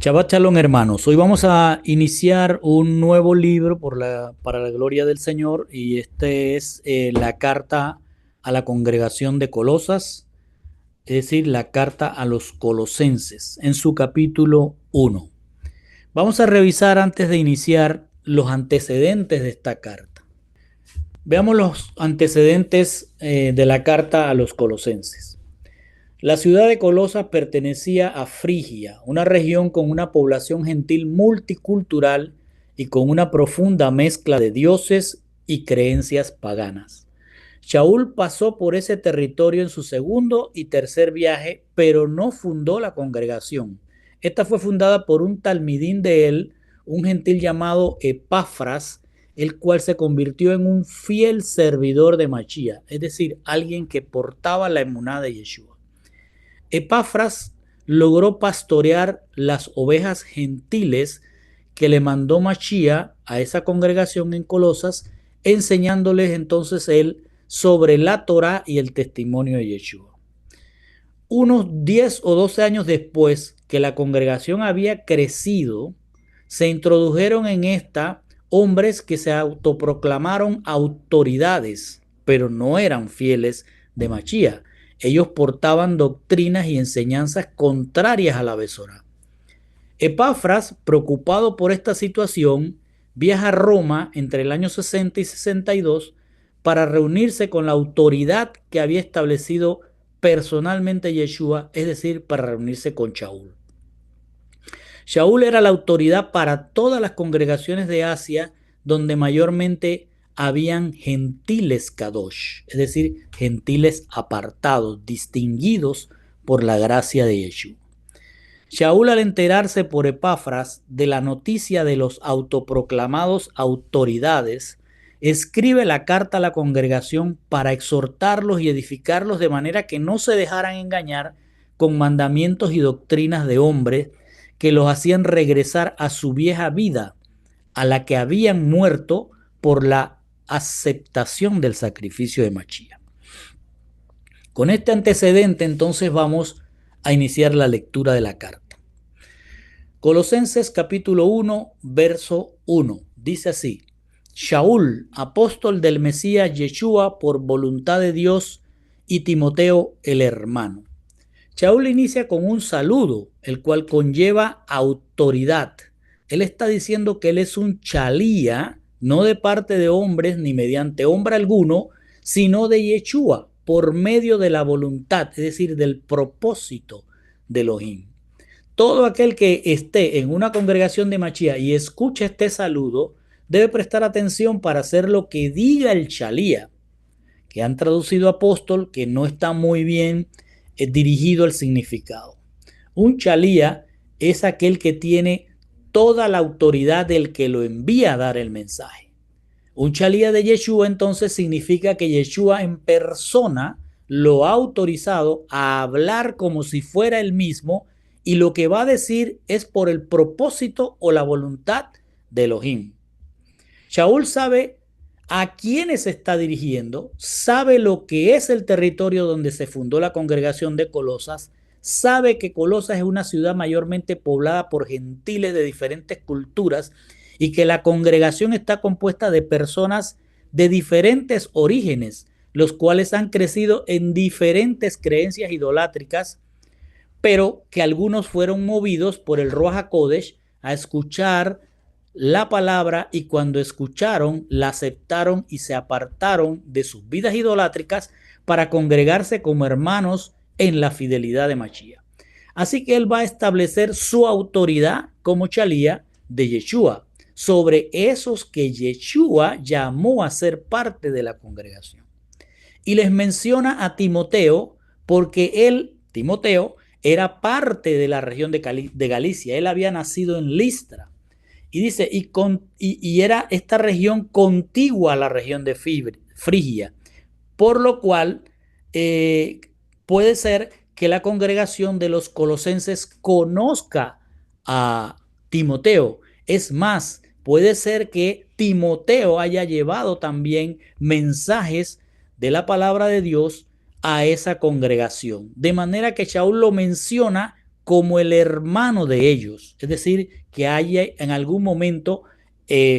Shabbat Shalom, hermanos. Hoy vamos a iniciar un nuevo libro para la gloria del Señor y este es la carta a la congregación de Colosas, es decir, la carta a los colosenses en su capítulo 1. Vamos a revisar antes de iniciar los antecedentes de esta carta. Veamos los antecedentes de la carta a los colosenses. La ciudad de Colosas pertenecía a Frigia, una región con una población gentil multicultural y con una profunda mezcla de dioses y creencias paganas. Shaul pasó por ese territorio en su segundo y tercer viaje, pero no fundó la congregación. Esta fue fundada por un talmidín de él, un gentil llamado Epafras, el cual se convirtió en un fiel servidor de Mashiach, es decir, alguien que portaba la emuná de Yeshua. Epafras logró pastorear las ovejas gentiles que le mandó Mashiach a esa congregación en Colosas, enseñándoles entonces él sobre la Torá y el testimonio de Yeshua. Unos 10 o 12 años después que la congregación había crecido, se introdujeron en esta hombres que se autoproclamaron autoridades, pero no eran fieles de Mashiach. Ellos portaban doctrinas y enseñanzas contrarias a la Besorá. Epafras, preocupado por esta situación, viaja a Roma entre el año 60 y 62 para reunirse con la autoridad que había establecido personalmente Yeshua, es decir, para reunirse con Shaul. Shaul era la autoridad para todas las congregaciones de Asia, donde mayormente habían gentiles kadosh, es decir, gentiles apartados, distinguidos por la gracia de Yeshua. Shaul, al enterarse por Epafras de la noticia de los autoproclamados autoridades, escribe la carta a la congregación para exhortarlos y edificarlos de manera que no se dejaran engañar con mandamientos y doctrinas de hombres que los hacían regresar a su vieja vida, a la que habían muerto por la aceptación del sacrificio de Mashiach. Con este antecedente, entonces, vamos a iniciar la lectura de la carta. Colosenses capítulo 1, verso 1. Dice así: Shaul, apóstol del Mesías Yeshua por voluntad de Dios, y Timoteo el hermano. Shaul inicia con un saludo, el cual conlleva autoridad. Él está diciendo que él es un chalía, no de parte de hombres ni mediante hombre alguno, sino de Yeshua, por medio de la voluntad, es decir, del propósito de Elohim. Todo aquel que esté en una congregación de Mashiach y escuche este saludo, debe prestar atención para hacer lo que diga el chalía, que han traducido apóstol, que no está muy bien dirigido el significado. Un chalía es aquel que tiene toda la autoridad del que lo envía a dar el mensaje. Un chalía de Yeshua entonces significa que Yeshua en persona lo ha autorizado a hablar como si fuera él mismo, y lo que va a decir es por el propósito o la voluntad de Elohim. Shaul sabe a quiénes se está dirigiendo, sabe lo que es el territorio donde se fundó la congregación de Colosas, sabe que Colosas es una ciudad mayormente poblada por gentiles de diferentes culturas y que la congregación está compuesta de personas de diferentes orígenes, los cuales han crecido en diferentes creencias idolátricas, pero que algunos fueron movidos por el Ruach HaKodesh a escuchar la palabra, y cuando escucharon, la aceptaron y se apartaron de sus vidas idolátricas para congregarse como hermanos en la fidelidad de Mashiach. Así que él va a establecer su autoridad como chalía de Yeshua sobre esos que Yeshua llamó a ser parte de la congregación. Y les menciona a Timoteo porque él, Timoteo, era parte de la región de Galicia. Él había nacido en Listra. Y dice, y era esta región contigua a la región de Frigia, por lo cual puede ser que la congregación de los colosenses conozca a Timoteo. Es más, puede ser que Timoteo haya llevado también mensajes de la palabra de Dios a esa congregación. De manera que Shaul lo menciona como el hermano de ellos. Es decir, que haya en algún momento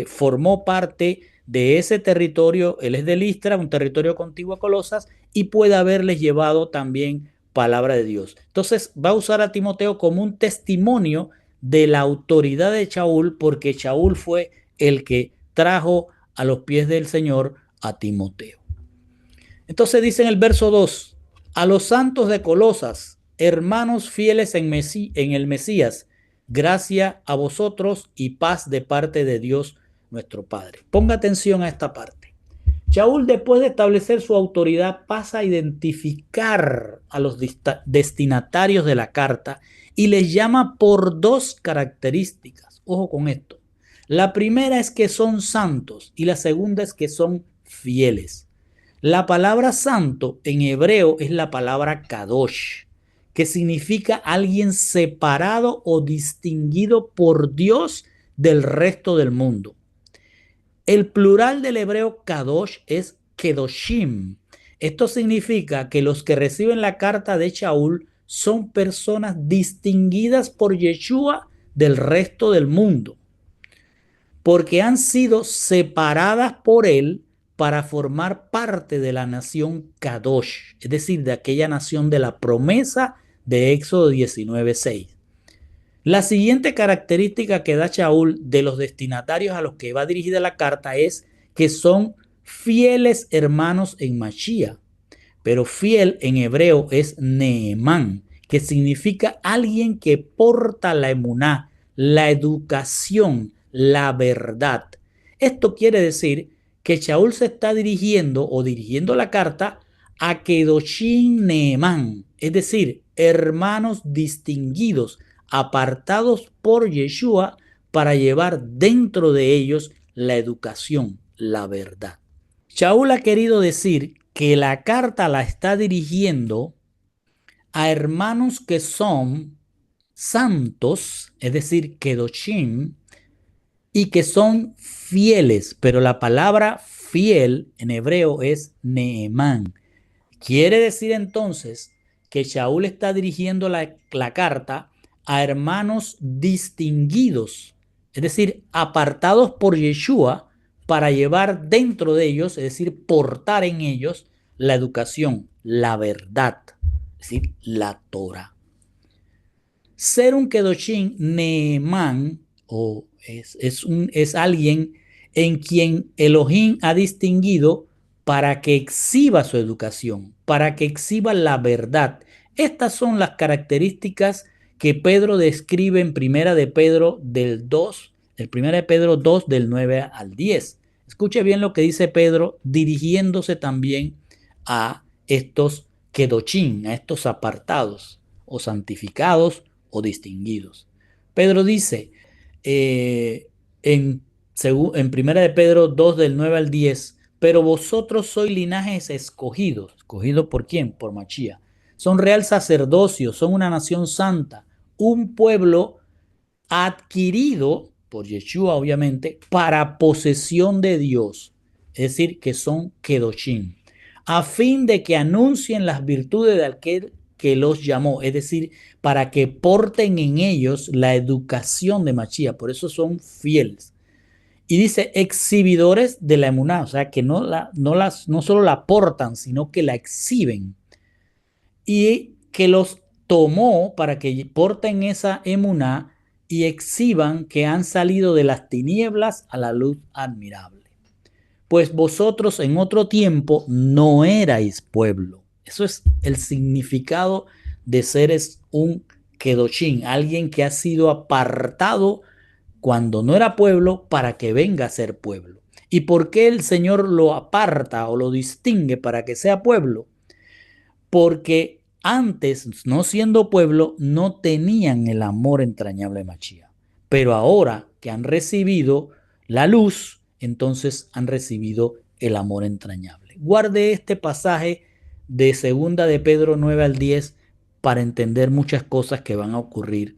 formó parte de ese territorio. Él es de Listra, un territorio contiguo a Colosas, y puede haberles llevado también palabra de Dios. Entonces va a usar a Timoteo como un testimonio de la autoridad de Shaul, porque Shaul fue el que trajo a los pies del Señor a Timoteo. Entonces dice en el verso 2, a los santos de Colosas, hermanos fieles en el Mesías, gracia a vosotros y paz de parte de Dios nuestro Padre. Ponga atención a esta parte. Shaul, después de establecer su autoridad, pasa a identificar a los destinatarios de la carta y les llama por dos características. Ojo con esto. La primera es que son santos y la segunda es que son fieles. La palabra santo en hebreo es la palabra kadosh, que significa alguien separado o distinguido por Dios del resto del mundo. El plural del hebreo kadosh es kedoshim. Esto significa que los que reciben la carta de Shaul son personas distinguidas por Yeshua del resto del mundo, porque han sido separadas por él para formar parte de la nación Kadosh, es decir, de aquella nación de la promesa de Éxodo 19:6. La siguiente característica que da Shaul de los destinatarios a los que va dirigida la carta es que son fieles hermanos en Mashiach. Pero fiel en hebreo es Neemán, que significa alguien que porta la emuná, la educación, la verdad. Esto quiere decir que Shaul se está dirigiendo la carta a Kedoshim Neemán, es decir, hermanos distinguidos, apartados por Yeshua para llevar dentro de ellos la educación, la verdad. Shaul ha querido decir que la carta la está dirigiendo a hermanos que son santos, es decir, Kedoshim, y que son fieles, pero la palabra fiel en hebreo es Neemán. Quiere decir entonces que Shaul está dirigiendo la carta a hermanos distinguidos, es decir, apartados por Yeshua para llevar dentro de ellos, es decir, portar en ellos la educación, la verdad, es decir, la Torah. Ser un Kedoshim Neemán es alguien en quien Elohim ha distinguido para que exhiba su educación, para que exhiba la verdad. Estas son las características que Pedro describe en Primera de Pedro del 2, el Primera de Pedro 2 del 9 al 10. Escuche bien lo que dice Pedro, dirigiéndose también a estos Kedoshim, a estos apartados o santificados o distinguidos. Pedro dice en Primera de Pedro 2 del 9 al 10, pero vosotros sois linajes escogidos. ¿Escogidos por quién? Por Mashiach. Son real sacerdocio, son una nación santa, un pueblo adquirido por Yeshua, obviamente, para posesión de Dios. Es decir, que son Kedoshim, a fin de que anuncien las virtudes de aquel que los llamó, es decir, para que porten en ellos la educación de Mashiach. Por eso son fieles. Y dice exhibidores de la emuná, o sea, que no solo la portan, sino que la exhiben. Y que los tomó para que porten esa emuná y exhiban que han salido de las tinieblas a la luz admirable. Pues vosotros en otro tiempo no erais pueblo. Eso es el significado de ser un Kedoshim, alguien que ha sido apartado cuando no era pueblo para que venga a ser pueblo. ¿Y por qué el Señor lo aparta o lo distingue para que sea pueblo? Porque antes, no siendo pueblo, no tenían el amor entrañable de Mashiach. Pero ahora que han recibido la luz, entonces han recibido el amor entrañable. Guarde este pasaje de 2 de Pedro 9 al 10 para entender muchas cosas que van a ocurrir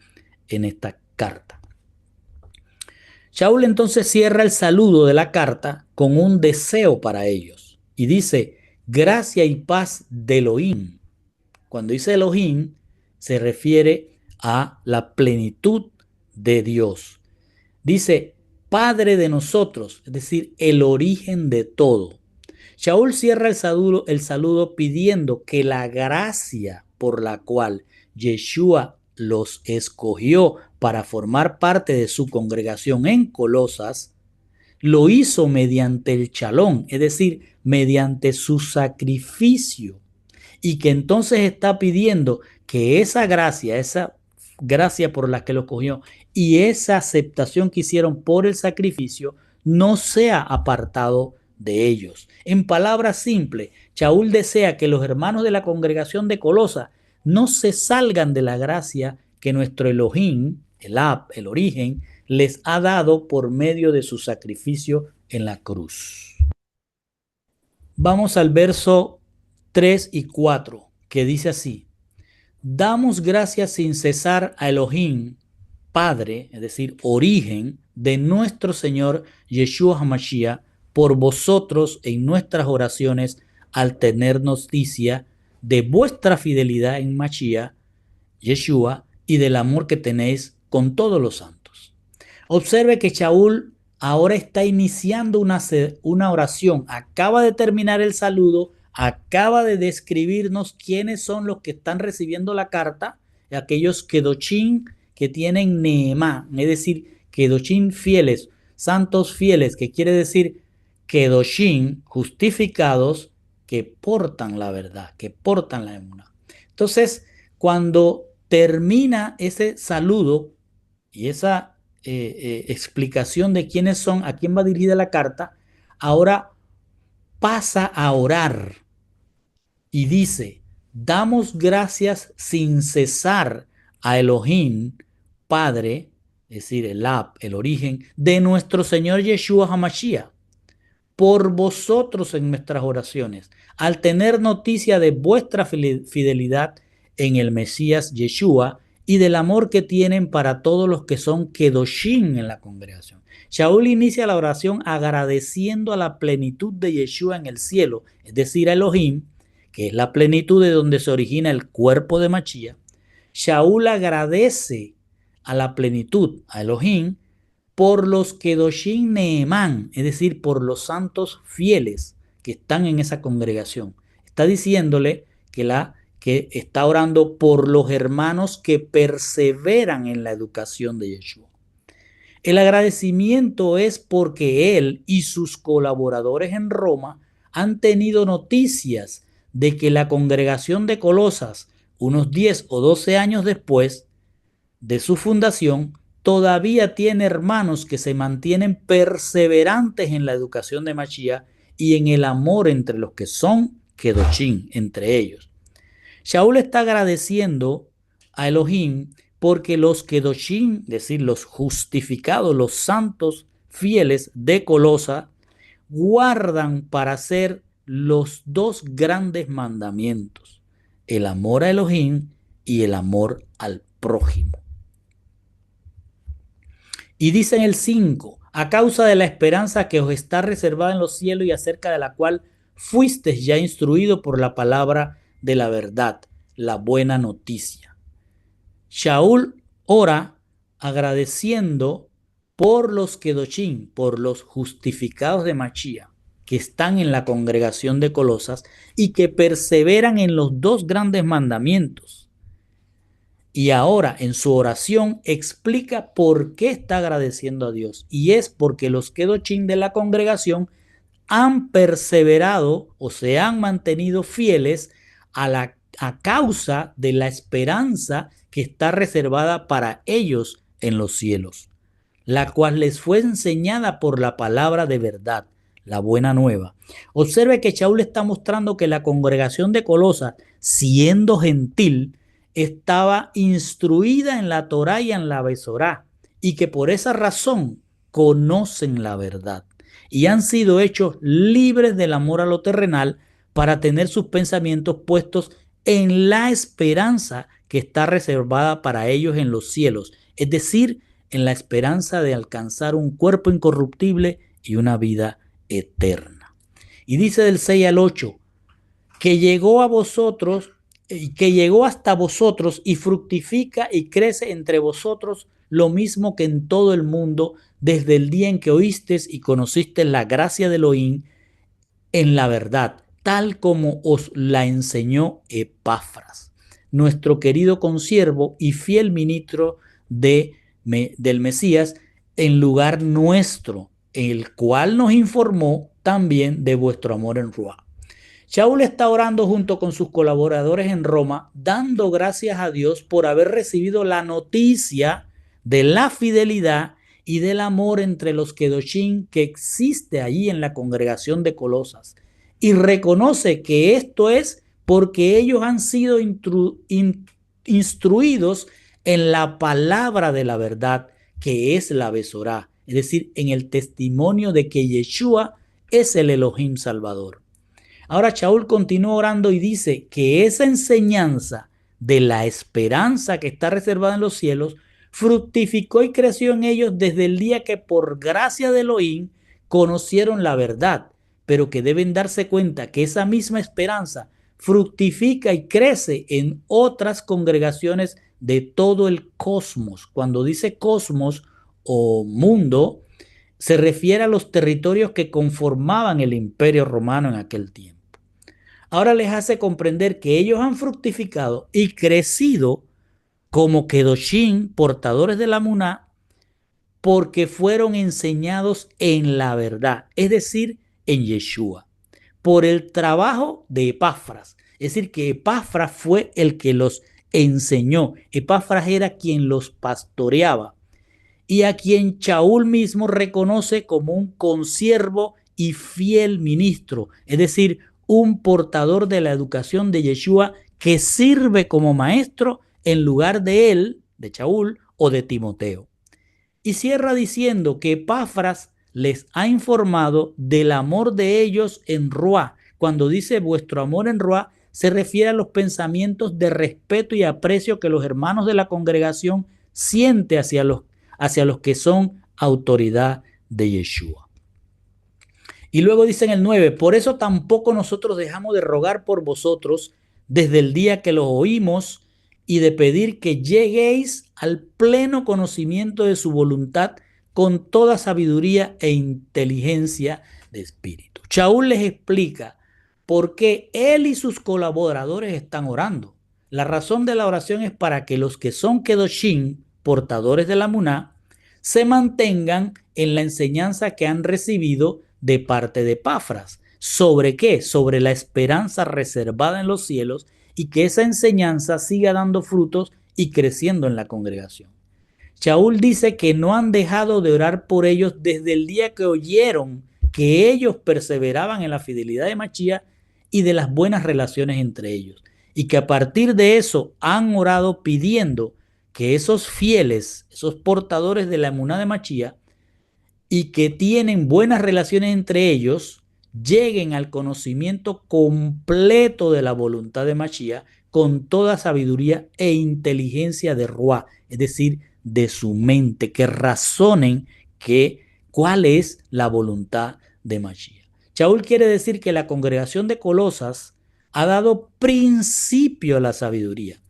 en esta carta. Shaul entonces cierra el saludo de la carta con un deseo para ellos y dice, gracia y paz de Elohim. Cuando dice Elohim, se refiere a la plenitud de Dios. Dice, Padre de nosotros, es decir, el origen de todo. Shaul cierra el saludo pidiendo que la gracia por la cual Yeshua los escogió para formar parte de su congregación en Colosas, lo hizo mediante el chalón, es decir, mediante su sacrificio, y que entonces está pidiendo que esa gracia por la que lo cogió y esa aceptación que hicieron por el sacrificio no sea apartado de ellos. En palabras simples, Shaul desea que los hermanos de la congregación de Colosa no se salgan de la gracia que nuestro Elohim, el origen, les ha dado por medio de su sacrificio en la cruz. Vamos al verso 3 y 4, que dice así: damos gracias sin cesar a Elohim, Padre, es decir, origen de nuestro Señor Yeshua HaMashiach, por vosotros en nuestras oraciones al tener noticia de vuestra fidelidad en Mashiach, Yeshua, y del amor que tenéis con todos los santos. Observe que Shaul ahora está iniciando una oración, acaba de terminar el saludo, acaba de describirnos quiénes son los que están recibiendo la carta, aquellos kedoshim que tienen Nehemá, es decir, kedoshim fieles, santos fieles, que quiere decir kedoshim justificados, que portan la verdad, que portan la emuná. Entonces, cuando termina ese saludo y esa explicación de quiénes son, a quién va dirigida la carta, ahora pasa a orar y dice: damos gracias sin cesar a Elohim, Padre, es decir, el Ab, el origen, de nuestro Señor Yeshua HaMashiach, por vosotros en nuestras oraciones, al tener noticia de vuestra fidelidad en el Mesías Yeshua y del amor que tienen para todos los que son kedoshim en la congregación. Shaul inicia la oración agradeciendo a la plenitud de Yeshua en el cielo, es decir, a Elohim, que es la plenitud de donde se origina el cuerpo de Mashiach. Shaul agradece a la plenitud, a Elohim, por los kedoshim Nehemán, es decir, por los santos fieles que están en esa congregación. Está diciéndole que está orando por los hermanos que perseveran en la educación de Yeshua. El agradecimiento es porque él y sus colaboradores en Roma han tenido noticias de que la congregación de Colosas, unos 10 o 12 años después de su fundación, todavía tiene hermanos que se mantienen perseverantes en la educación de Mashiach y en el amor entre los que son kedoshim, entre ellos. Shaul está agradeciendo a Elohim porque los kedoshim, es decir, los justificados, los santos fieles de Colosa, guardan para hacer los dos grandes mandamientos: el amor a Elohim y el amor al prójimo. Y dice en el 5, a causa de la esperanza que os está reservada en los cielos y acerca de la cual fuisteis ya instruido por la palabra de la verdad, la buena noticia. Shaul ora agradeciendo por los kedoshim, por los justificados de Mashiach, que están en la congregación de Colosas y que perseveran en los dos grandes mandamientos. Y ahora en su oración explica por qué está agradeciendo a Dios. Y es porque los kedoshim de la congregación han perseverado o se han mantenido fieles a causa de la esperanza que está reservada para ellos en los cielos, la cual les fue enseñada por la palabra de verdad, la buena nueva. Observe que Shaul está mostrando que la congregación de Colosas, siendo gentil, estaba instruida en la Torá y en la Besorá, y que por esa razón conocen la verdad y han sido hechos libres del amor a lo terrenal para tener sus pensamientos puestos en la esperanza que está reservada para ellos en los cielos, es decir, en la esperanza de alcanzar un cuerpo incorruptible y una vida eterna. Y dice del 6 al 8, que llegó a vosotros y que llegó hasta vosotros y fructifica y crece entre vosotros lo mismo que en todo el mundo, desde el día en que oísteis y conocisteis la gracia de Elohim en la verdad, tal como os la enseñó Epafras, nuestro querido consiervo y fiel ministro del Mesías, en lugar nuestro, el cual nos informó también de vuestro amor en Ruá. Shaul está orando junto con sus colaboradores en Roma, dando gracias a Dios por haber recibido la noticia de la fidelidad y del amor entre los Kedoshim que existe allí en la congregación de Colosas. Y reconoce que esto es porque ellos han sido instruidos en la palabra de la verdad, que es la Besorá, es decir, en el testimonio de que Yeshua es el Elohim Salvador. Ahora Shaul continúa orando y dice que esa enseñanza de la esperanza que está reservada en los cielos fructificó y creció en ellos desde el día que por gracia de Elohim conocieron la verdad, pero que deben darse cuenta que esa misma esperanza fructifica y crece en otras congregaciones de todo el cosmos. Cuando dice cosmos o mundo, se refiere a los territorios que conformaban el imperio romano en aquel tiempo. Ahora les hace comprender que ellos han fructificado y crecido como Kedoshim, portadores de la Muná, porque fueron enseñados en la verdad, es decir, en Yeshua, por el trabajo de Epafras. Es decir, que Epafras fue el que los enseñó. Epafras era quien los pastoreaba y a quien Shaul mismo reconoce como un consiervo y fiel ministro, es decir, un portador de la educación de Yeshua que sirve como maestro en lugar de él, de Shaul o de Timoteo. Y cierra diciendo que Epafras les ha informado del amor de ellos en Ruá. Cuando dice vuestro amor en Ruá, se refiere a los pensamientos de respeto y aprecio que los hermanos de la congregación sienten hacia los que son autoridad de Yeshua. Y luego dice en el 9, por eso tampoco nosotros dejamos de rogar por vosotros desde el día que los oímos y de pedir que lleguéis al pleno conocimiento de su voluntad con toda sabiduría e inteligencia de espíritu. Shaul les explica por qué él y sus colaboradores están orando. La razón de la oración es para que los que son Kedoshim, portadores de la Muná, se mantengan en la enseñanza que han recibido de parte de Epafras. ¿Sobre qué? Sobre la esperanza reservada en los cielos y que esa enseñanza siga dando frutos y creciendo en la congregación. Shaul dice que no han dejado de orar por ellos desde el día que oyeron que ellos perseveraban en la fidelidad de Mashiach y de las buenas relaciones entre ellos. Y que a partir de eso han orado pidiendo que esos fieles, esos portadores de la emuná de Mashiach y que tienen buenas relaciones entre ellos, lleguen al conocimiento completo de la voluntad de Mashiach con toda sabiduría e inteligencia de Ruá, es decir, de su mente, que razonen cuál es la voluntad de Mashiach. Shaul quiere decir que la congregación de Colosas ha dado principio a la sabiduría,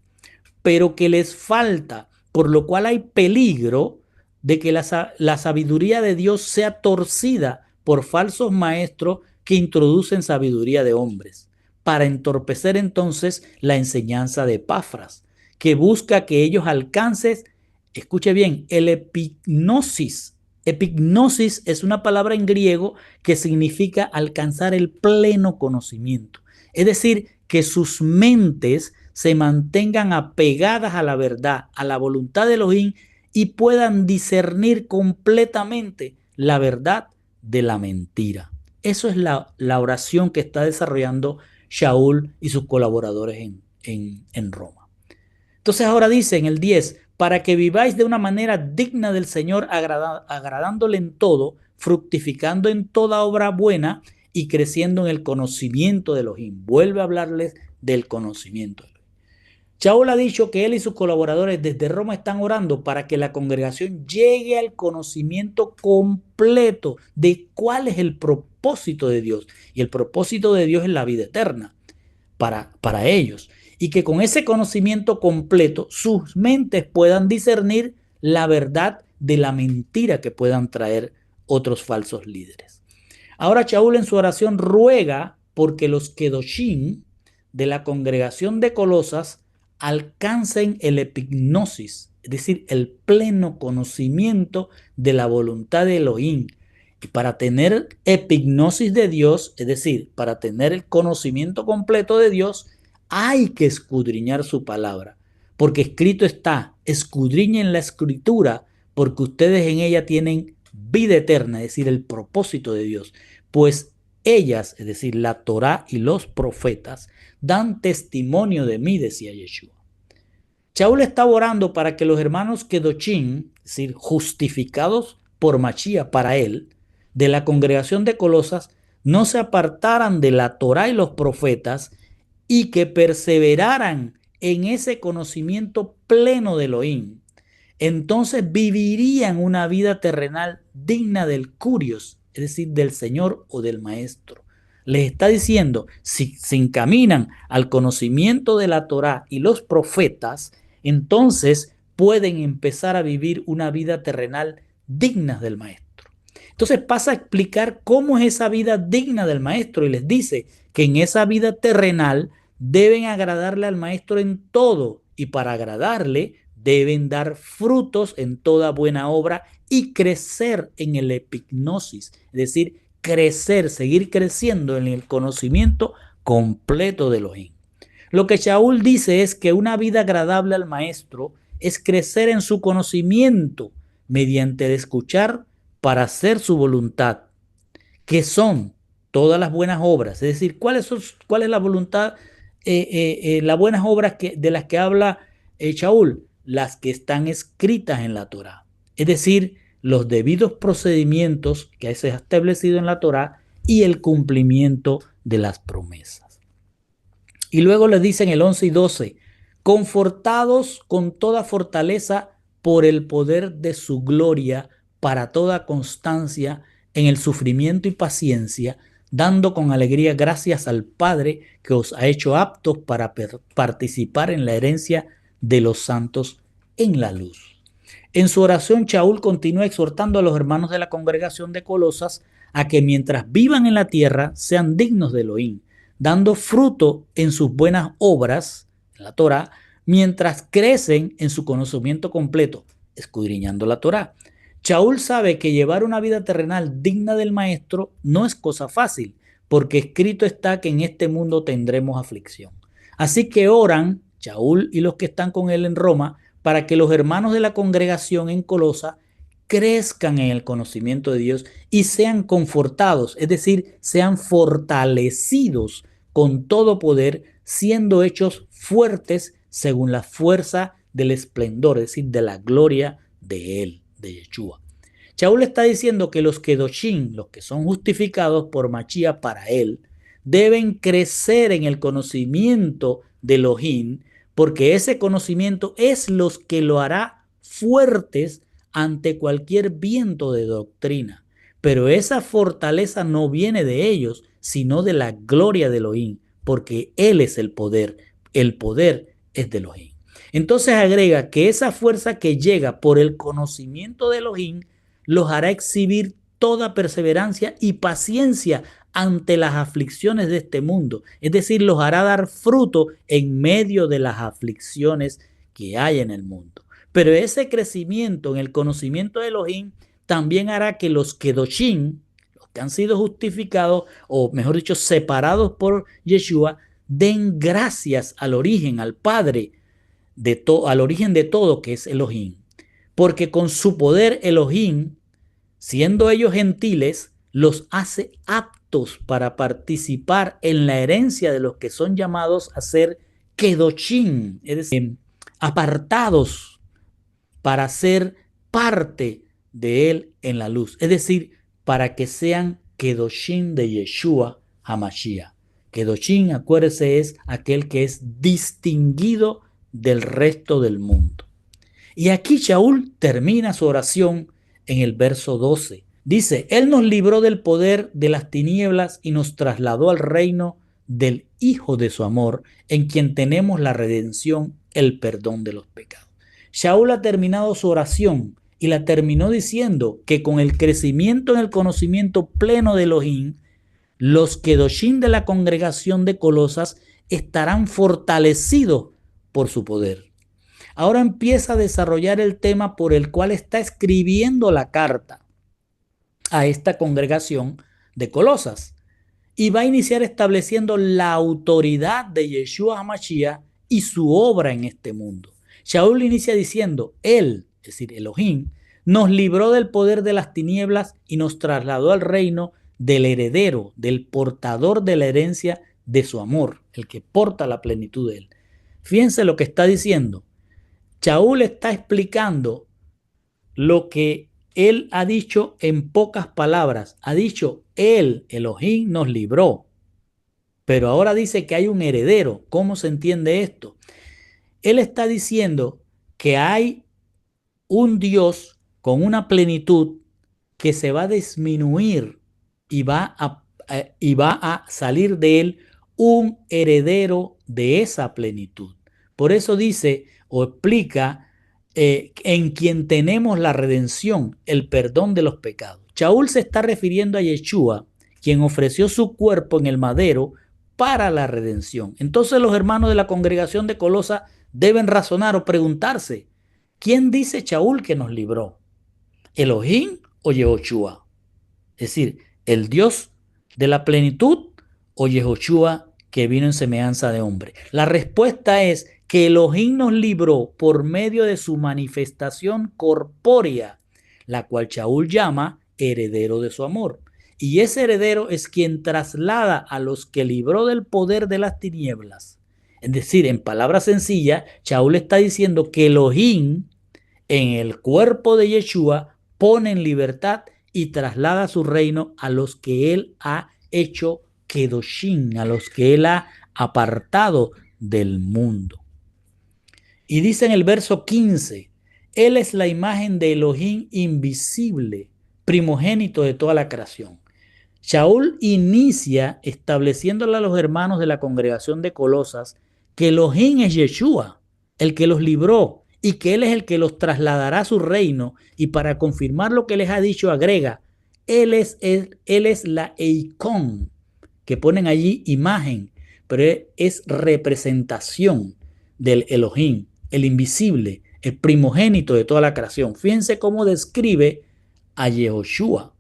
pero que les falta, por lo cual hay peligro de que la sabiduría de Dios sea torcida por falsos maestros que introducen sabiduría de hombres, para entorpecer entonces la enseñanza de Epafras, que busca que ellos alcancen, escuche bien, el epignosis. Epignosis es una palabra en griego que significa alcanzar el pleno conocimiento. Es decir, que sus mentes se mantengan apegadas a la verdad, a la voluntad de Elohim y puedan discernir completamente la verdad de la mentira. Eso es la oración que está desarrollando Shaul y sus colaboradores en Roma. Entonces ahora dice en el 10, para que viváis de una manera digna del Señor, agradándole en todo, fructificando en toda obra buena y creciendo en el conocimiento de Elohim. Vuelve a hablarles del conocimiento de Elohim. Shaul ha dicho que él y sus colaboradores desde Roma están orando para que la congregación llegue al conocimiento completo de cuál es el propósito de Dios. Y el propósito de Dios es la vida eterna para ellos. y que con ese conocimiento completo sus mentes puedan discernir la verdad de la mentira que puedan traer otros falsos líderes. Ahora Shaul en su oración ruega porque los Kedoshim de la congregación de Colosas alcancen el epignosis, es decir, el pleno conocimiento de la voluntad de Elohim. Y para tener epignosis de Dios, es decir, para tener el conocimiento completo de Dios, hay que escudriñar su palabra, porque escrito está, escudriñen la escritura, porque ustedes en ella tienen vida eterna, es decir, el propósito de Dios, pues ellas, es decir, la Torá y los profetas, dan testimonio de mí, decía Yeshua. Shaul está orando para que los hermanos Kedoshim, es decir, justificados por Mashiach para él, de la congregación de Colosas, no se apartaran de la Torá y los profetas y que perseveraran en ese conocimiento pleno de Elohim. Entonces vivirían una vida terrenal digna del Curios, es decir, del Señor o del Maestro. Les está diciendo, si se encaminan al conocimiento de la Torá y los profetas, entonces pueden empezar a vivir una vida terrenal digna del Maestro. Entonces pasa a explicar cómo es esa vida digna del Maestro y les dice que en esa vida terrenal deben agradarle al Maestro en todo y para agradarle deben dar frutos en toda buena obra y crecer en el epignosis, es decir, crecer, seguir creciendo en el conocimiento completo de Elohim. Lo que Shaul dice es que una vida agradable al Maestro es crecer en su conocimiento mediante el escuchar para hacer su voluntad, que son todas las buenas obras. Es decir, ¿cuál es la voluntad, las buenas obras de las que habla Shaul? Las que están escritas en la Torá. Es decir, los debidos procedimientos que se ha establecido en la Torá y el cumplimiento de las promesas. Y luego les dicen el 11 y 12, confortados con toda fortaleza por el poder de su gloria para toda constancia en el sufrimiento y paciencia, dando con alegría gracias al Padre que os ha hecho aptos para participar en la herencia de los santos en la luz. En su oración, Shaul continúa exhortando a los hermanos de la congregación de Colosas a que mientras vivan en la tierra sean dignos de Elohim, dando fruto en sus buenas obras, en la Torá, mientras crecen en su conocimiento completo, escudriñando la Torá. Shaul sabe que llevar una vida terrenal digna del Maestro no es cosa fácil, porque escrito está que en este mundo tendremos aflicción. Así que oran, Shaul y los que están con él en Roma, para que los hermanos de la congregación en Colosa crezcan en el conocimiento de Dios y sean confortados, es decir, sean fortalecidos con todo poder, siendo hechos fuertes según la fuerza del esplendor, es decir, de la gloria de él, de Yeshua. Shaul está diciendo que los Kedoshim, los que son justificados por Mashiach para él, deben crecer en el conocimiento de Elohim, porque ese conocimiento es lo que lo hará fuertes ante cualquier viento de doctrina. Pero esa fortaleza no viene de ellos, sino de la gloria de Elohim, porque Él es el poder es de Elohim. Entonces agrega que esa fuerza que llega por el conocimiento de Elohim los hará exhibir toda perseverancia y paciencia ante las aflicciones de este mundo. Es decir, los hará dar fruto en medio de las aflicciones que hay en el mundo. Pero ese crecimiento en el conocimiento de Elohim también hará que los Kedoshim, los que han sido justificados, o mejor dicho, separados por Yeshua, den gracias al origen, al Padre, al origen de todo, que es Elohim. Porque con su poder Elohim, siendo ellos gentiles, los hace aptos para participar en la herencia de los que son llamados a ser Kedoshim, es decir, apartados para ser parte de él en la luz, es decir, para que sean Kedoshim de Yeshua HaMashiach. Kedoshim, acuérdese, es aquel que es distinguido del resto del mundo. Y aquí Shaul termina su oración en el verso 12. Dice, Él nos libró del poder de las tinieblas y nos trasladó al reino del Hijo de su amor, en quien tenemos la redención, el perdón de los pecados. Shaul ha terminado su oración y la terminó diciendo que con el crecimiento en el conocimiento pleno de Elohim, los Kedoshim de la congregación de Colosas estarán fortalecidos por su poder. Ahora empieza a desarrollar el tema por el cual está escribiendo la carta a esta congregación de Colosas. Y va a iniciar estableciendo la autoridad de Yeshua HaMashiach y su obra en este mundo. Shaul inicia diciendo, él, es decir, Elohim, nos libró del poder de las tinieblas y nos trasladó al reino del heredero, del portador de la herencia de su amor, el que porta la plenitud de él. Fíjense lo que está diciendo. Shaul está explicando lo que él ha dicho en pocas palabras. Ha dicho, él, Elohim, nos libró. Pero ahora dice que hay un heredero. ¿Cómo se entiende esto? Él está diciendo que hay un Dios con una plenitud que se va a disminuir y va a salir de él un heredero de esa plenitud. Por eso dice o explica en quien tenemos la redención, el perdón de los pecados. Shaul se está refiriendo a Yeshua, quien ofreció su cuerpo en el madero para la redención. Entonces los hermanos de la congregación de Colosas deben razonar o preguntarse, ¿quién dice Shaul que nos libró? ¿Elohim o Yehoshua? Es decir, ¿el Dios de la plenitud o Yehoshua que vino en semejanza de hombre? La respuesta es que Elohim nos libró por medio de su manifestación corpórea, la cual Shaul llama heredero de su amor. Y ese heredero es quien traslada a los que libró del poder de las tinieblas. Es decir, en palabras sencillas, Shaul está diciendo que Elohim en el cuerpo de Yeshua pone en libertad y traslada su reino a los que él ha hecho Kedoshim, a los que él ha apartado del mundo. Y dice en el verso 15, él es la imagen de Elohim invisible, primogénito de toda la creación. Shaul inicia estableciéndole a los hermanos de la congregación de Colosas que Elohim es Yeshua, el que los libró, y que él es el que los trasladará a su reino. Y para confirmar lo que les ha dicho, agrega, él es la Eikon, que ponen allí imagen, pero es representación del Elohim, el invisible, el primogénito de toda la creación. Fíjense cómo describe a Yehoshua.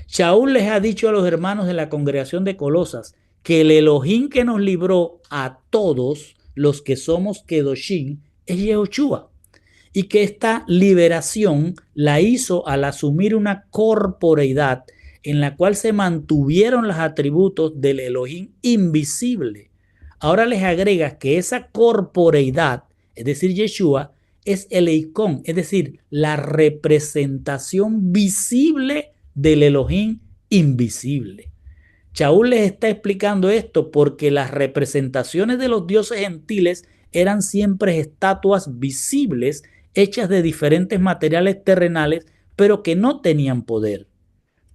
Shaul les ha dicho a los hermanos de la congregación de Colosas que el Elohim que nos libró a todos los que somos Kedoshim es Yehoshua, y que esta liberación la hizo al asumir una corporeidad en la cual se mantuvieron los atributos del Elohim invisible. Ahora les agrega que esa corporeidad, es decir, Yeshua, es el Eikon, es decir, la representación visible del Elohim invisible. Shaul les está explicando esto porque las representaciones de los dioses gentiles eran siempre estatuas visibles hechas de diferentes materiales terrenales, pero que no tenían poder.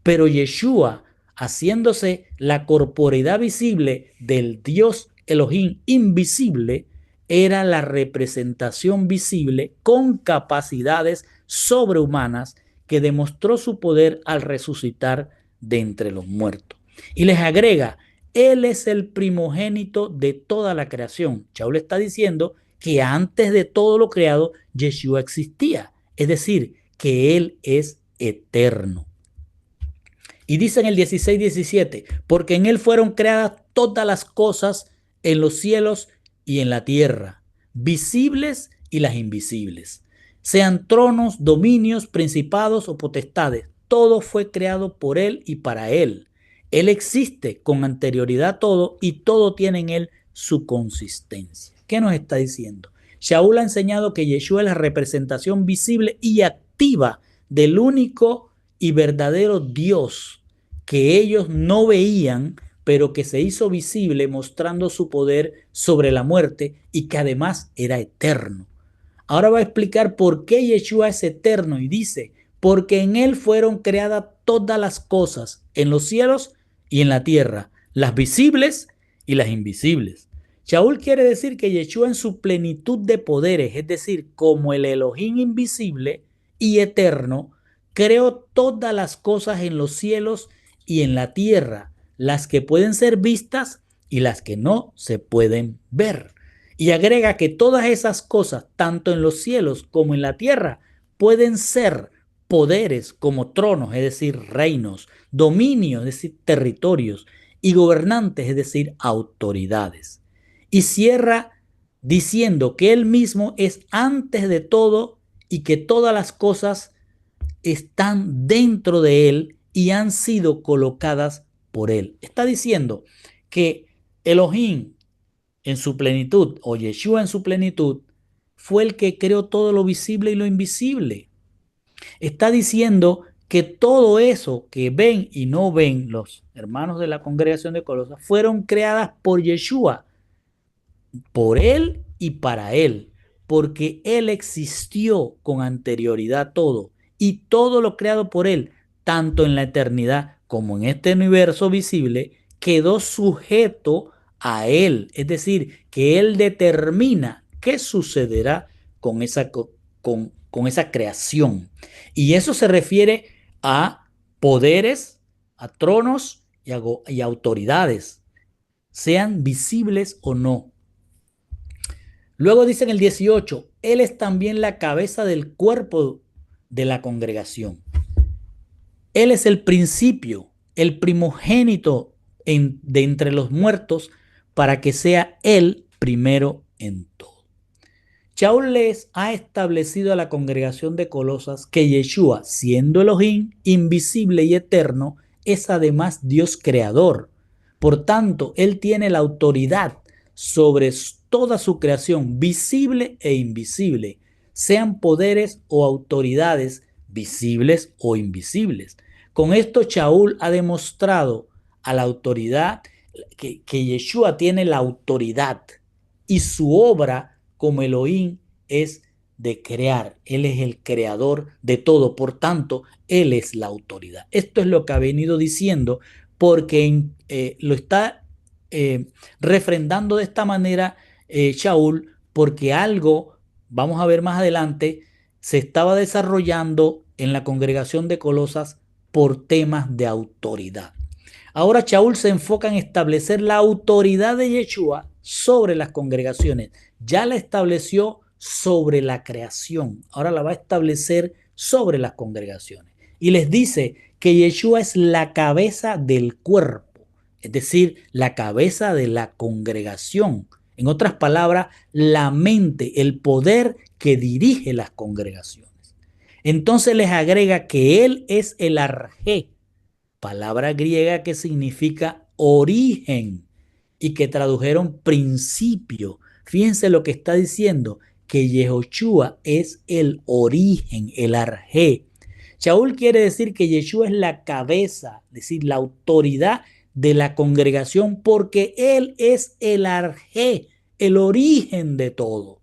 Pero Yeshua, haciéndose la corporeidad visible del Dios Elohim invisible, era la representación visible con capacidades sobrehumanas que demostró su poder al resucitar de entre los muertos. Y les agrega, él es el primogénito de toda la creación. Shaul está diciendo que antes de todo lo creado, Yeshua existía. Es decir, que él es eterno. Y dice en el 16-17, porque en él fueron creadas todas las cosas en los cielos y en la tierra, visibles y las invisibles. Sean tronos, dominios, principados o potestades. Todo fue creado por él y para él. Él existe con anterioridad a todo y todo tiene en él su consistencia. ¿Qué nos está diciendo? Shaul ha enseñado que Yeshua es la representación visible y activa del único y verdadero Dios que ellos no veían, pero que se hizo visible mostrando su poder sobre la muerte y que además era eterno. Ahora va a explicar por qué Yeshua es eterno y dice, porque en él fueron creadas todas las cosas en los cielos y en la tierra, las visibles y las invisibles. Shaul quiere decir que Yeshua en su plenitud de poderes, es decir, como el Elohim invisible y eterno, creó todas las cosas en los cielos y en la tierra, las que pueden ser vistas y las que no se pueden ver. Y agrega que todas esas cosas, tanto en los cielos como en la tierra, pueden ser poderes como tronos, es decir, reinos, dominios, es decir, territorios, y gobernantes, es decir, autoridades. Y cierra diciendo que él mismo es antes de todo y que todas las cosas están dentro de él y han sido colocadas por él. Está diciendo que Elohim en su plenitud, o Yeshua en su plenitud, fue el que creó todo lo visible y lo invisible. Está diciendo que todo eso que ven y no ven los hermanos de la congregación de Colosas fueron creadas por Yeshua, por él y para él, porque él existió con anterioridad todo y todo lo creado por él, tanto en la eternidad como en este universo visible, quedó sujeto a él, es decir, que él determina qué sucederá con con esa creación. Y eso se refiere a poderes, a tronos y autoridades, sean visibles o no. Luego dice en el 18, Él es también la cabeza del cuerpo de la congregación. Él es el principio, el primogénito de entre los muertos, para que sea Él primero en todo. Shaul les ha establecido a la congregación de Colosas que Yeshua, siendo Elohim, invisible y eterno, es además Dios creador. Por tanto, Él tiene la autoridad sobre toda su creación, visible e invisible, sean poderes o autoridades visibles o invisibles. Con esto, Shaul ha demostrado a la autoridad que Yeshua tiene la autoridad y su obra como Elohim es de crear. Él es el creador de todo. Por tanto, Él es la autoridad. Esto es lo que ha venido diciendo porque lo está refrendando de esta manera Shaul, porque algo, vamos a ver más adelante, se estaba desarrollando en la congregación de Colosas por temas de autoridad. Ahora Shaul se enfoca en establecer la autoridad de Yeshua sobre las congregaciones. Ya la estableció sobre la creación. Ahora la va a establecer sobre las congregaciones. Y les dice que Yeshua es la cabeza del cuerpo, es decir, la cabeza de la congregación. En otras palabras, la mente, el poder que dirige las congregaciones. Entonces les agrega que Él es el arjé, palabra griega que significa origen y que tradujeron principio. Fíjense lo que está diciendo, que Yehoshua es el origen, el arjé. Shaul quiere decir que Yeshua es la cabeza, es decir, la autoridad de la congregación, porque Él es el arjé, el origen de todo.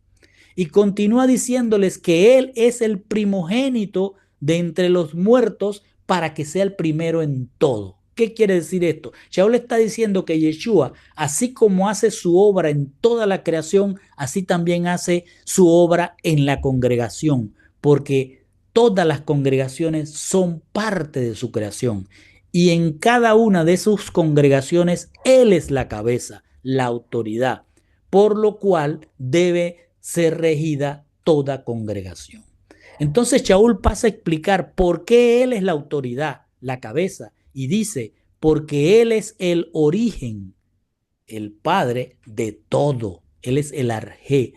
Y continúa diciéndoles que Él es el primogénito de entre los muertos para que sea el primero en todo. ¿Qué quiere decir esto? Shaul está diciendo que Yeshua, así como hace su obra en toda la creación, así también hace su obra en la congregación, porque todas las congregaciones son parte de su creación. Y en cada una de sus congregaciones, Él es la cabeza, la autoridad, por lo cual debe ser regida toda congregación. Entonces Shaul pasa a explicar por qué él es la autoridad, la cabeza, y dice, porque él es el origen, el padre de todo. Él es el arjé,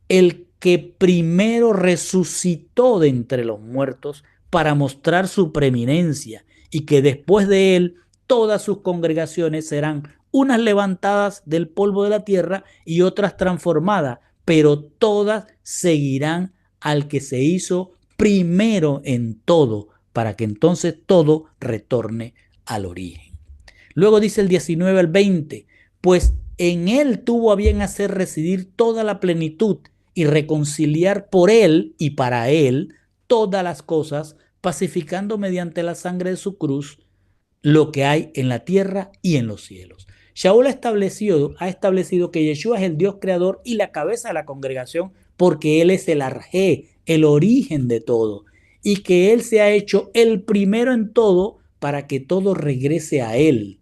el que primero resucitó de entre los muertos para mostrar su preeminencia y que después de él todas sus congregaciones serán unas levantadas del polvo de la tierra y otras transformadas, pero todas seguirán al que se hizo primero en todo, para que entonces todo retorne al origen. Luego dice el 19 al 20, pues en él tuvo a bien hacer residir toda la plenitud y reconciliar por él y para él todas las cosas, pacificando mediante la sangre de su cruz lo que hay en la tierra y en los cielos. Shaul ha establecido que Yeshua es el Dios creador y la cabeza de la congregación porque Él es el arjé, el origen de todo, y que Él se ha hecho el primero en todo para que todo regrese a Él.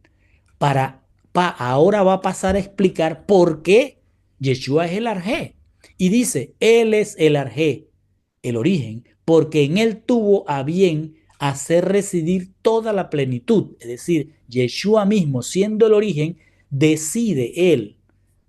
Ahora va a pasar a explicar por qué Yeshua es el arjé. Y dice, Él es el arjé, el origen, porque en Él tuvo a bien hacer residir toda la plenitud. Es decir, Yeshua mismo, siendo el origen, decide Él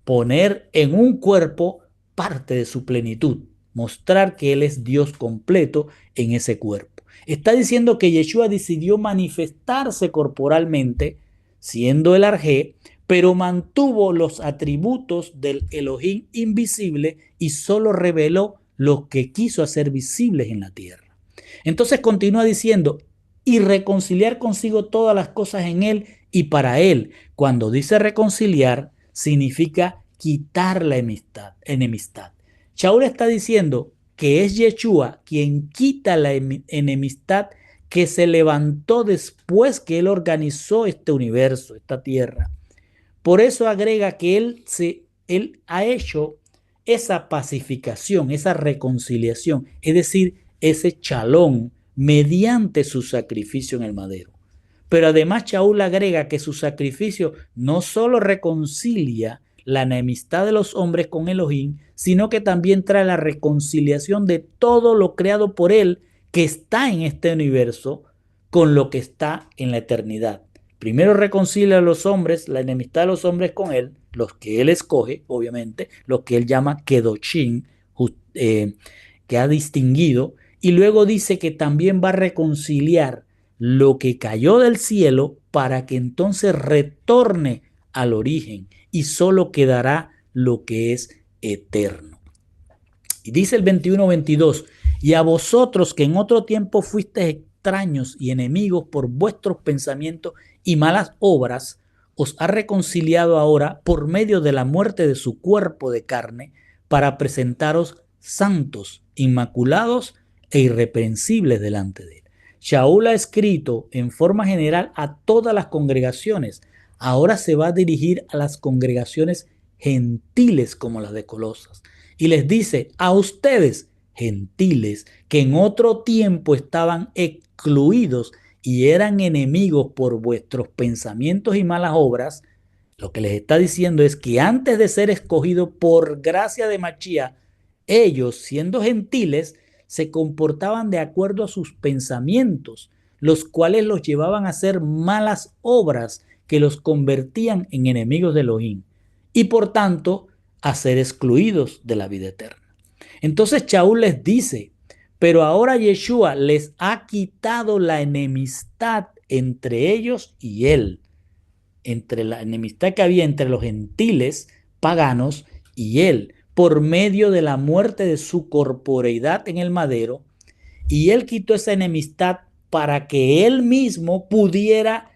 poner en un cuerpo parte de su plenitud, mostrar que Él es Dios completo en ese cuerpo. Está diciendo que Yeshua decidió manifestarse corporalmente, siendo el arjé, pero mantuvo los atributos del Elohim invisible y solo reveló lo que quiso hacer visibles en la tierra. Entonces continúa diciendo, y reconciliar consigo todas las cosas en Él y para Él. Cuando dice reconciliar, significa quitar la enemistad. Shaul está diciendo que es Yeshua quien quita la enemistad que se levantó después que Él organizó este universo, esta tierra. Por eso agrega que Él ha hecho esa pacificación, esa reconciliación, es decir, ese chalón mediante su sacrificio en el madero. Pero además Shaul agrega que su sacrificio no solo reconcilia la enemistad de los hombres con Elohim, sino que también trae la reconciliación de todo lo creado por Él que está en este universo con lo que está en la eternidad. Primero reconcilia a los hombres, la enemistad de los hombres con Él, los que Él escoge, obviamente, los que Él llama Kedoshim, que ha distinguido, y luego dice que también va a reconciliar lo que cayó del cielo para que entonces retorne al origen y solo quedará lo que es eterno. Y dice el 21-22, y a vosotros que en otro tiempo fuisteis extraños y enemigos por vuestros pensamientos y malas obras, os ha reconciliado ahora por medio de la muerte de su cuerpo de carne para presentaros santos, inmaculados e irreprensibles delante de él. Shaul ha escrito en forma general a todas las congregaciones. Ahora se va a dirigir a las congregaciones gentiles como las de Colosas. Y les dice, a ustedes, gentiles, que en otro tiempo estaban excluidos y eran enemigos por vuestros pensamientos y malas obras, lo que les está diciendo es que antes de ser escogidos por gracia de Machía, ellos, siendo gentiles, se comportaban de acuerdo a sus pensamientos, los cuales los llevaban a hacer malas obras que los convertían en enemigos de Elohim y por tanto a ser excluidos de la vida eterna. Entonces Shaul les dice, pero ahora Yeshua les ha quitado la enemistad entre ellos y él, entre la enemistad que había entre los gentiles paganos y él, por medio de la muerte de su corporeidad en el madero, y él quitó esa enemistad para que él mismo pudiera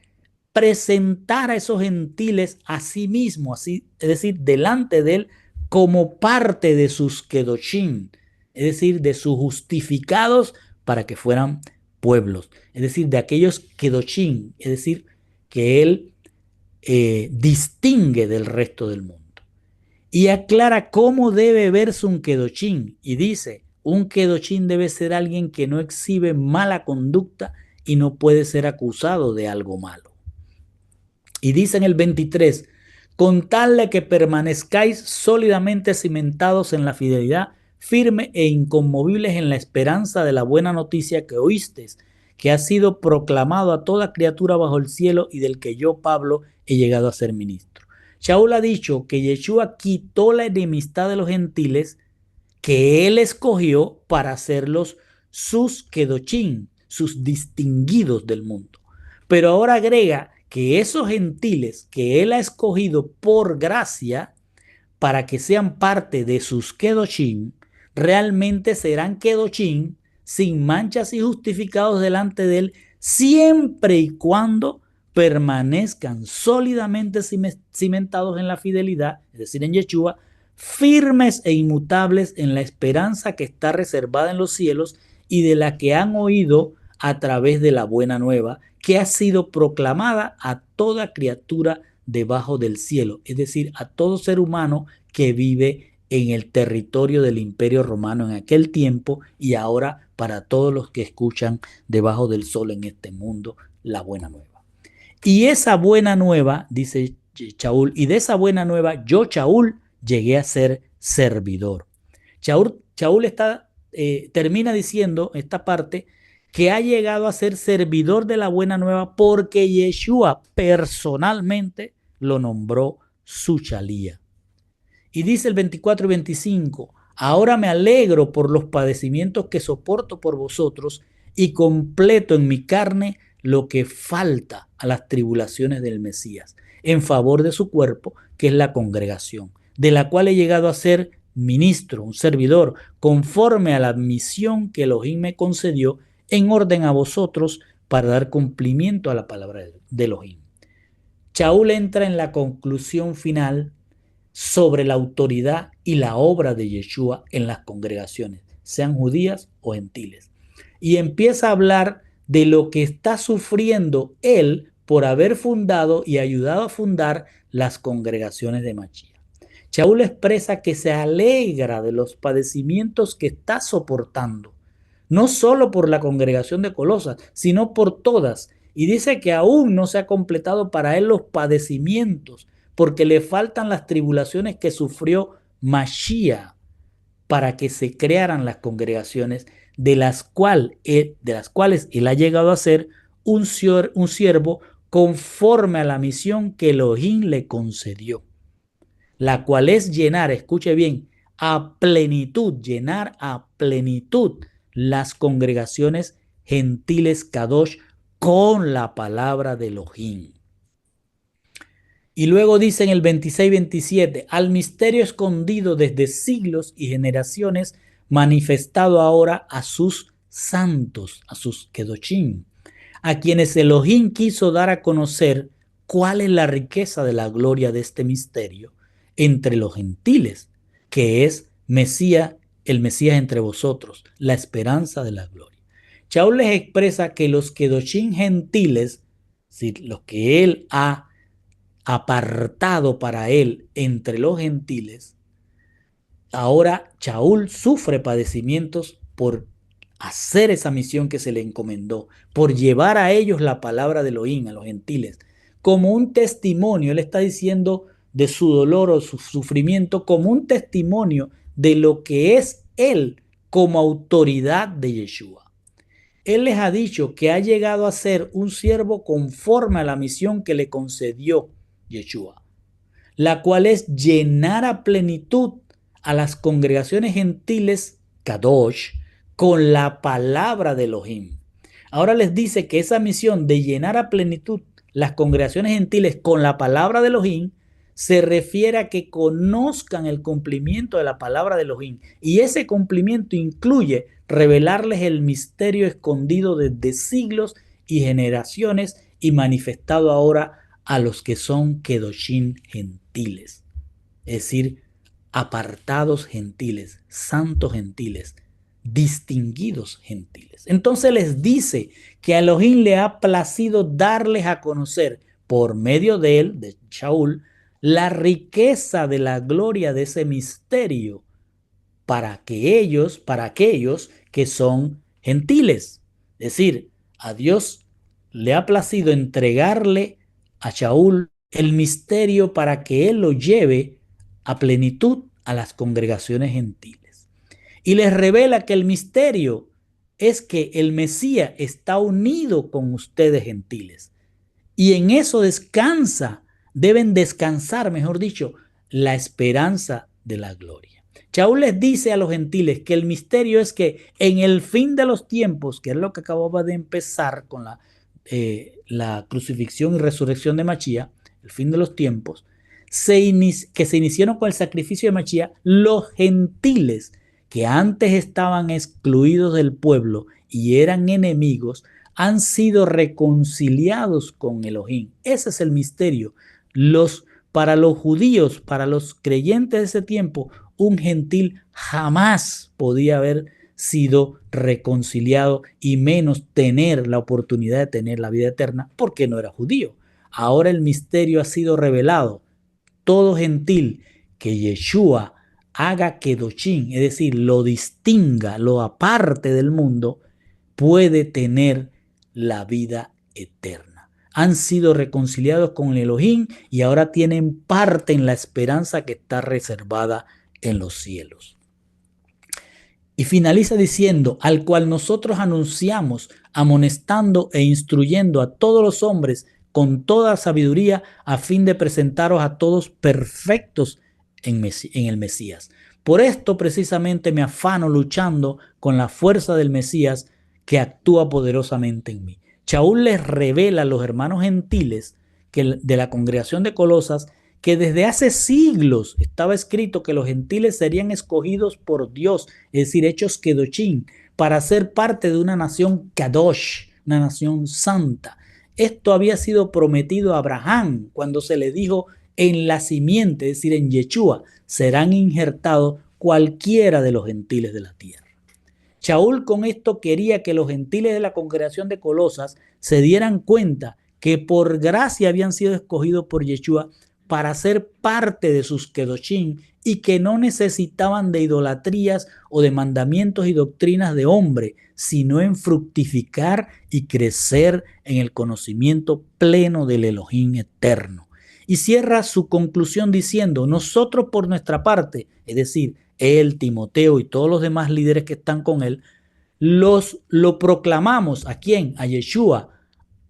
presentar a esos gentiles a sí mismo, así, es decir, delante de él como parte de sus kedoshim, es decir, de sus justificados para que fueran pueblos, es decir, de aquellos kedoshim, es decir, que él distingue del resto del mundo. Y aclara cómo debe verse un kedoshim y dice, un kedoshim debe ser alguien que no exhibe mala conducta y no puede ser acusado de algo malo. Y dice en el 23, con tal de que permanezcáis sólidamente cimentados en la fidelidad, firme e inconmovibles en la esperanza de la buena noticia que oísteis, que ha sido proclamado a toda criatura bajo el cielo y del que yo, Pablo, he llegado a ser ministro. Shaul ha dicho que Yeshua quitó la enemistad de los gentiles que él escogió para hacerlos sus kedoshim, sus distinguidos del mundo. Pero ahora agrega que esos gentiles que él ha escogido por gracia para que sean parte de sus kedoshim, realmente serán kedoshim sin manchas y justificados delante de él, siempre y cuando permanezcan sólidamente cimentados en la fidelidad, es decir, en Yeshua, firmes e inmutables en la esperanza que está reservada en los cielos y de la que han oído a través de la buena nueva, que ha sido proclamada a toda criatura debajo del cielo, es decir, a todo ser humano que vive en el territorio del Imperio Romano en aquel tiempo y ahora para todos los que escuchan debajo del sol en este mundo, la buena nueva. Y esa buena nueva, dice Shaul, y de esa buena nueva yo, Shaul, llegué a ser servidor. Shaul termina diciendo esta parte que ha llegado a ser servidor de la buena nueva porque Yeshua personalmente lo nombró su chalía. Y dice el 24 y 25, ahora me alegro por los padecimientos que soporto por vosotros y completo en mi carne lo que falta a las tribulaciones del Mesías, en favor de su cuerpo, que es la congregación, de la cual he llegado a ser ministro, un servidor, conforme a la misión que Elohim me concedió en orden a vosotros para dar cumplimiento a la palabra de Elohim. Shaul entra en la conclusión final sobre la autoridad y la obra de Yeshua en las congregaciones, sean judías o gentiles. Y empieza a hablar de lo que está sufriendo él por haber fundado y ayudado a fundar las congregaciones de Mashiach. Shaul expresa que se alegra de los padecimientos que está soportando, no solo por la congregación de Colosas, sino por todas. Y dice que aún no se ha completado para él los padecimientos, porque le faltan las tribulaciones que sufrió Mashiach para que se crearan las congregaciones de las cuales él ha llegado a ser un siervo conforme a la misión que Elohim le concedió, la cual es llenar, escuche bien, llenar a plenitud las congregaciones gentiles Kadosh con la palabra de Elohim. Y luego dice en el 26-27, al misterio escondido desde siglos y generaciones, manifestado ahora a sus santos, a sus Kedoshim, a quienes Elohim quiso dar a conocer cuál es la riqueza de la gloria de este misterio entre los gentiles, que es el Mesías entre vosotros, la esperanza de la gloria. Shaul les expresa que los Kedoshim gentiles, los que él ha apartado para él entre los gentiles, ahora Shaul sufre padecimientos por hacer esa misión que se le encomendó, por llevar a ellos la palabra de Elohim, a los gentiles, como un testimonio. Él está diciendo de su dolor o su sufrimiento como un testimonio de lo que es él como autoridad de Yeshua. Él les ha dicho que ha llegado a ser un siervo conforme a la misión que le concedió Yeshua, la cual es llenar a plenitud a las congregaciones gentiles Kadosh con la palabra de Elohim. Ahora les dice que esa misión de llenar a plenitud las congregaciones gentiles con la palabra de Elohim se refiere a que conozcan el cumplimiento de la palabra de Elohim, y ese cumplimiento incluye revelarles el misterio escondido desde siglos y generaciones y manifestado ahora a los que son Kedoshim gentiles, es decir, apartados gentiles, santos gentiles, distinguidos gentiles. Entonces les dice que a Elohim le ha placido darles a conocer por medio de él, de Shaul, la riqueza de la gloria de ese misterio para aquellos que son gentiles. Es decir, a Dios le ha placido entregarle a Shaul el misterio para que él lo lleve a plenitud a las congregaciones gentiles. Y les revela que el misterio es que el Mesías está unido con ustedes gentiles. Y en eso deben descansar, mejor dicho, la esperanza de la gloria. Shaul les dice a los gentiles que el misterio es que en el fin de los tiempos, que es lo que acababa de empezar con la crucifixión y resurrección de Mashiach, el fin de los tiempos, que se iniciaron con el sacrificio de Mashiach, los gentiles que antes estaban excluidos del pueblo y eran enemigos, han sido reconciliados con Elohim. Ese es el misterio. Para los judíos, para los creyentes de ese tiempo, un gentil jamás podía haber sido reconciliado y menos tener la oportunidad de tener la vida eterna porque no era judío. ahora el misterio ha sido revelado. Todo gentil que Yeshua haga kedoshim, es decir, lo distinga, lo aparte del mundo, puede tener la vida eterna. Han sido reconciliados con el Elohim y ahora tienen parte en la esperanza que está reservada en los cielos. Y finaliza diciendo, al cual nosotros anunciamos, amonestando e instruyendo a todos los hombres con toda sabiduría, a fin de presentaros a todos perfectos en el Mesías. Por esto precisamente me afano luchando con la fuerza del Mesías que actúa poderosamente en mí. Shaul les revela a los hermanos gentiles de la congregación de Colosas que desde hace siglos estaba escrito que los gentiles serían escogidos por Dios, es decir, hechos kedoshim, para ser parte de una nación kadosh, una nación santa. Esto había sido prometido a Abraham cuando se le dijo en la simiente, es decir, en Yeshua, serán injertados cualquiera de los gentiles de la tierra. Shaul con esto quería que los gentiles de la congregación de Colosas se dieran cuenta que por gracia habían sido escogidos por Yeshua para ser parte de sus kedoshim y que no necesitaban de idolatrías o de mandamientos y doctrinas de hombre, sino en fructificar y crecer en el conocimiento pleno del Elohim eterno. Y cierra su conclusión diciendo, nosotros por nuestra parte, es decir, él, Timoteo y todos los demás líderes que están con él, lo proclamamos. ¿A quién? A Yeshua,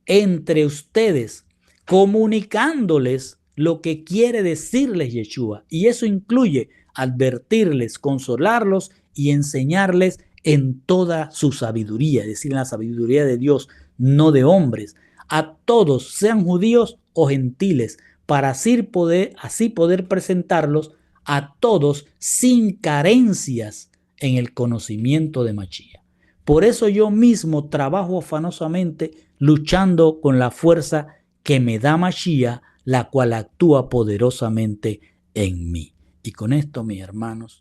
entre ustedes, comunicándoles lo que quiere decirles Yeshua. Y eso incluye advertirles, consolarlos y enseñarles en toda su sabiduría, es decir, en la sabiduría de Dios, no de hombres. A todos, sean judíos o gentiles, para así poder presentarlos a todos sin carencias en el conocimiento de Mashiach. Por eso yo mismo trabajo afanosamente luchando con la fuerza que me da Mashiach, la cual actúa poderosamente en mí. Y con esto, mis hermanos,